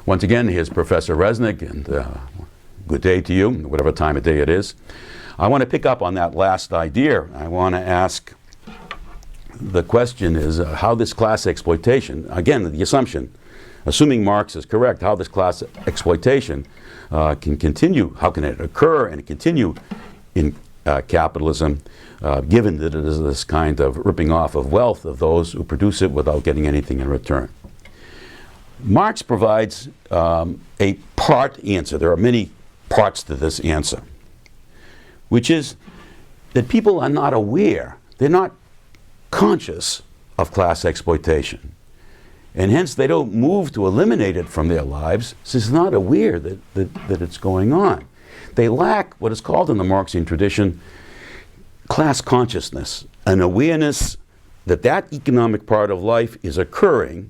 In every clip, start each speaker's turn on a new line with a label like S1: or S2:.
S1: Once again, here's Professor Resnick, and good day to you, whatever time of day it is. I want to pick up on that last idea. I want to ask, the question is how this class exploitation, again, the assumption, assuming Marx is correct, how this class exploitation can continue, how can it occur and continue in capitalism, given that it is this kind of ripping off of wealth of those who produce it without getting anything in return. Marx provides a part answer. There are many parts to this answer, which is that people are not aware, they're not conscious of class exploitation. And hence they don't move to eliminate it from their lives since they're not aware that it's going on. They lack what is called in the Marxian tradition class consciousness, an awareness that that economic part of life is occurring,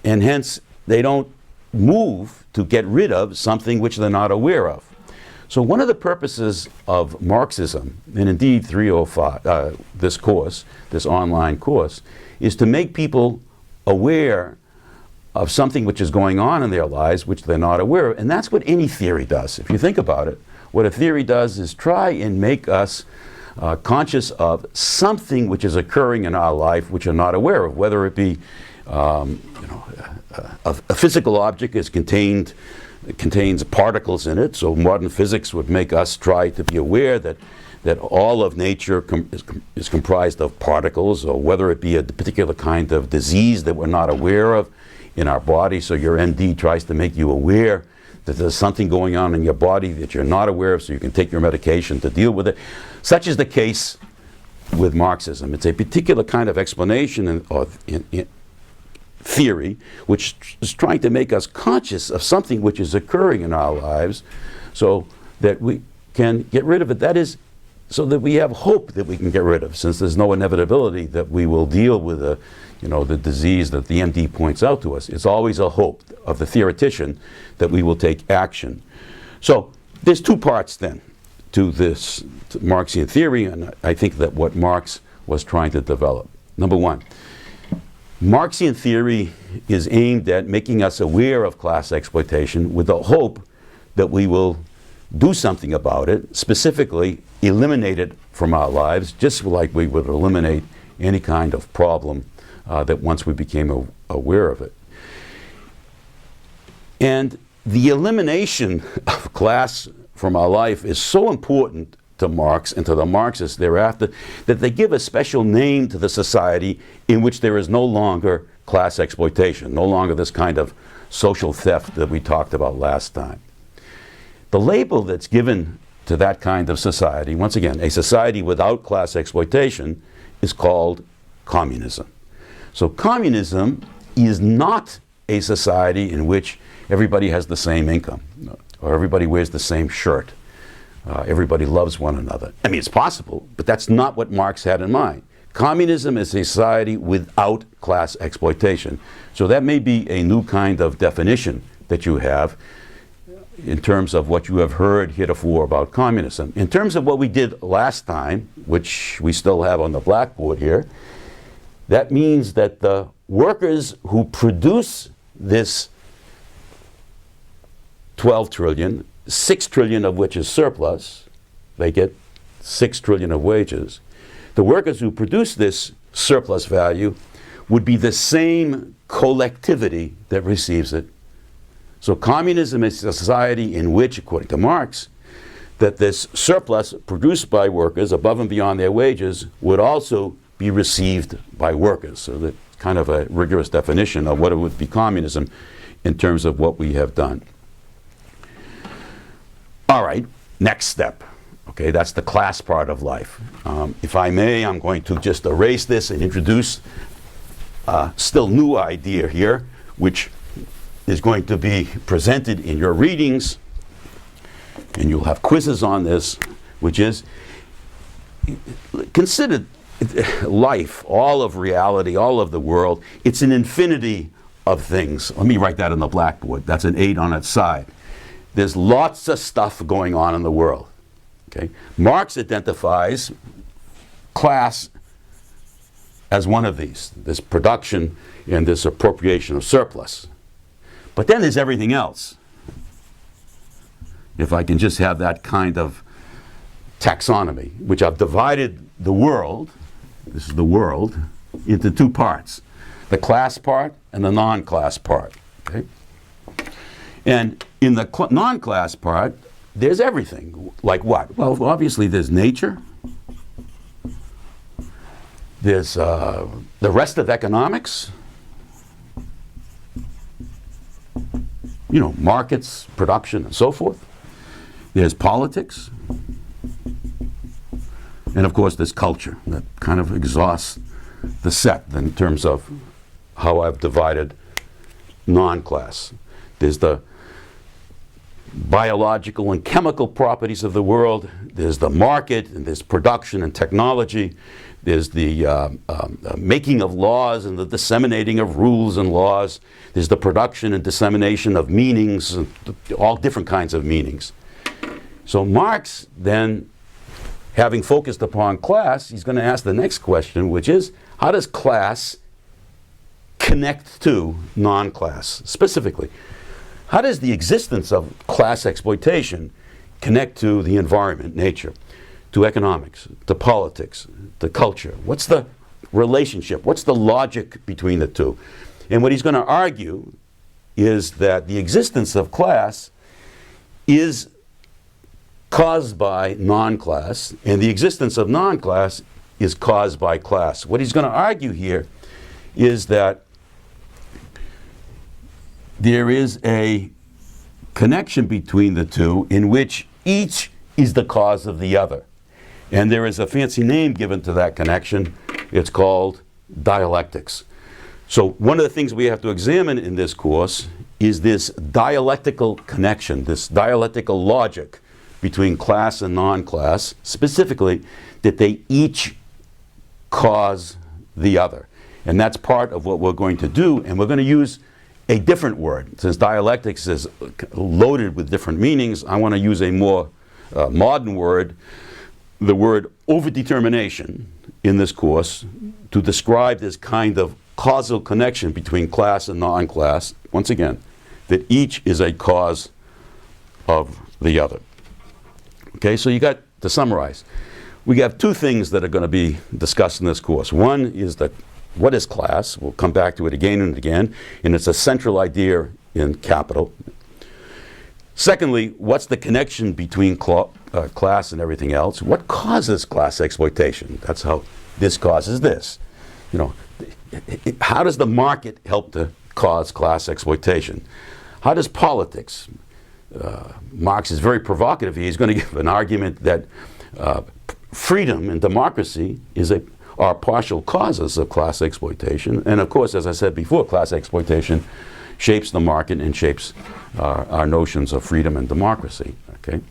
S1: and hence they don't move to get rid of something which they're not aware of. So one of the purposes of Marxism, and indeed 305, this course, this online course, is to make people aware of something which is going on in their lives which they're not aware of. And that's what any theory does. If you think about it, what a theory does is try and make us conscious of something which is occurring in our life which we're not aware of, whether it be a physical object contains particles in it, so modern physics would make us try to be aware that all of nature is comprised of particles, or whether it be a particular kind of disease that we're not aware of in our body, so your MD tries to make you aware that there's something going on in your body that you're not aware of, so you can take your medication to deal with it. Such is the case with Marxism. It's a particular kind of explanation in theory which is trying to make us conscious of something which is occurring in our lives so that we can get rid of it. That is, so that we have hope that we can get rid of, since there's no inevitability that we will deal with the disease that the MD points out to us. It's always a hope of the theoretician that we will take action. So there's two parts then to this Marxian theory, and I think that what Marx was trying to develop. Number one, Marxian theory is aimed at making us aware of class exploitation with the hope that we will do something about it, specifically eliminate it from our lives, just like we would eliminate any kind of problem that once we became aware of it. And the elimination of class from our life is so important to Marx and to the Marxists thereafter that they give a special name to the society in which there is no longer class exploitation, no longer this kind of social theft that we talked about last time. The label that's given to that kind of society, once again, a society without class exploitation, is called communism. So communism is not a society in which everybody has the same income, or everybody wears the same shirt. Everybody loves one another. I mean, it's possible, but that's not what Marx had in mind. Communism is a society without class exploitation. So that may be a new kind of definition that you have in terms of what you have heard heretofore about communism. In terms of what we did last time, which we still have on the blackboard here, that means that the workers who produce this 12 trillion, 6 trillion of which is surplus, they get 6 trillion of wages. The workers who produce this surplus value would be the same collectivity that receives it. So communism is a society in which, according to Marx, that this surplus produced by workers above and beyond their wages would also be received by workers. So that's kind of a rigorous definition of what it would be communism in terms of what we have done. All right, next step. Okay, that's the class part of life. If I may, I'm going to just erase this and introduce a still new idea here, which is going to be presented in your readings, and you'll have quizzes on this, which is, consider life, all of reality, all of the world. It's an infinity of things. Let me write that on the blackboard. That's an 8 on its side. There's lots of stuff going on in the world. Okay? Marx identifies class as one of these, this production and this appropriation of surplus. But then there's everything else. If I can just have that kind of taxonomy, which I've divided the world, this is the world, into two parts, the class part and the non-class part. Okay? And in the non-class part, there's everything. Like what? Well, obviously there's nature. There's the rest of economics. You know, markets, production, and so forth. There's politics. And of course, there's culture. That kind of exhausts the set in terms of how I've divided non-class. There's the biological and chemical properties of the world. There's the market, and there's production and technology. There's the making of laws and the disseminating of rules and laws. There's the production and dissemination of meanings, all different kinds of meanings. So Marx then, having focused upon class, he's going to ask the next question, which is, how does class connect to non-class? Specifically, how does the existence of class exploitation connect to the environment, nature, to economics, to politics, to culture? What's the relationship? What's the logic between the two? And what he's going to argue is that the existence of class is caused by non-class, and the existence of non-class is caused by class. What he's going to argue here is that there is a connection between the two in which each is the cause of the other. And there is a fancy name given to that connection. It's called dialectics. So one of the things we have to examine in this course is this dialectical connection, this dialectical logic between class and non-class, specifically that they each cause the other. And that's part of what we're going to do, and we're going to use a different word. Since dialectics is loaded with different meanings, I want to use a more modern word, the word overdetermination in this course, to describe this kind of causal connection between class and non-class, once again, that each is a cause of the other. Okay, so you got to summarize. We have two things that are going to be discussed in this course. One is what is class? We'll come back to it again and again, and it's a central idea in Capital. Secondly, what's the connection between class and everything else? What causes class exploitation? That's how this causes this. You know, how does the market help to cause class exploitation? How does politics? Marx is very provocative. He's going to give an argument that freedom and democracy are partial causes of class exploitation. And of course, as I said before, class exploitation shapes the market and shapes our notions of freedom and democracy. Okay?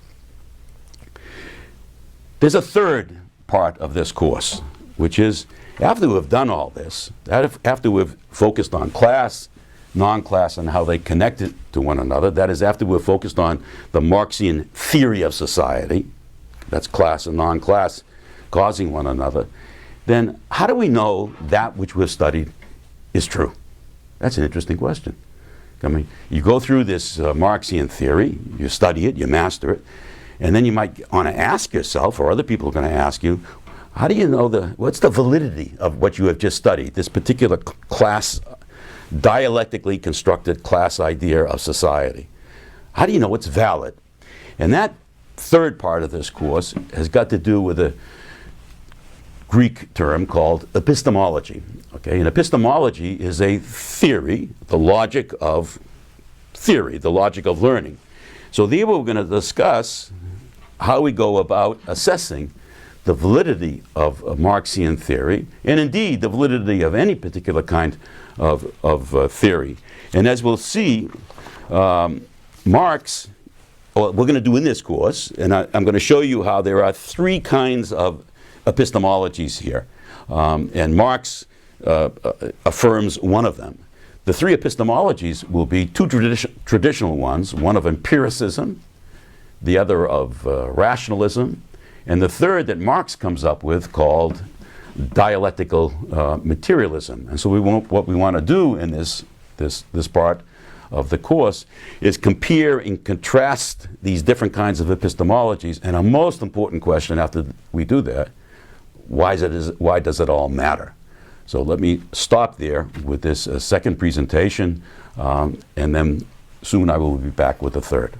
S1: There's a third part of this course, which is after we've done all this, after we've focused on class, non-class, and how they connected to one another, that is, after we've focused on the Marxian theory of society, that's class and non-class causing one another, then how do we know that which we've studied is true? That's an interesting question. I mean, you go through this Marxian theory, you study it, you master it, and then you might want to ask yourself, or other people are going to ask you, how do you know what's the validity of what you have just studied, this particular class, dialectically constructed class idea of society? How do you know it's valid? And that third part of this course has got to do with a Greek term called epistemology. Okay, and epistemology is a theory, the logic of theory, the logic of learning. So there we're going to discuss how we go about assessing the validity of a Marxian theory, and indeed the validity of any particular kind of theory. And as we'll see, Marx, what we're going to do in this course, and I'm going to show you how there are three kinds of epistemologies here. And Marx affirms one of them. The three epistemologies will be two traditional ones, one of empiricism, the other of rationalism, and the third that Marx comes up with called dialectical materialism. And so what we want to do in this part of the course, is compare and contrast these different kinds of epistemologies. And a most important question after we do that, why does it all matter? So let me stop there with this second presentation, and then soon I will be back with the third.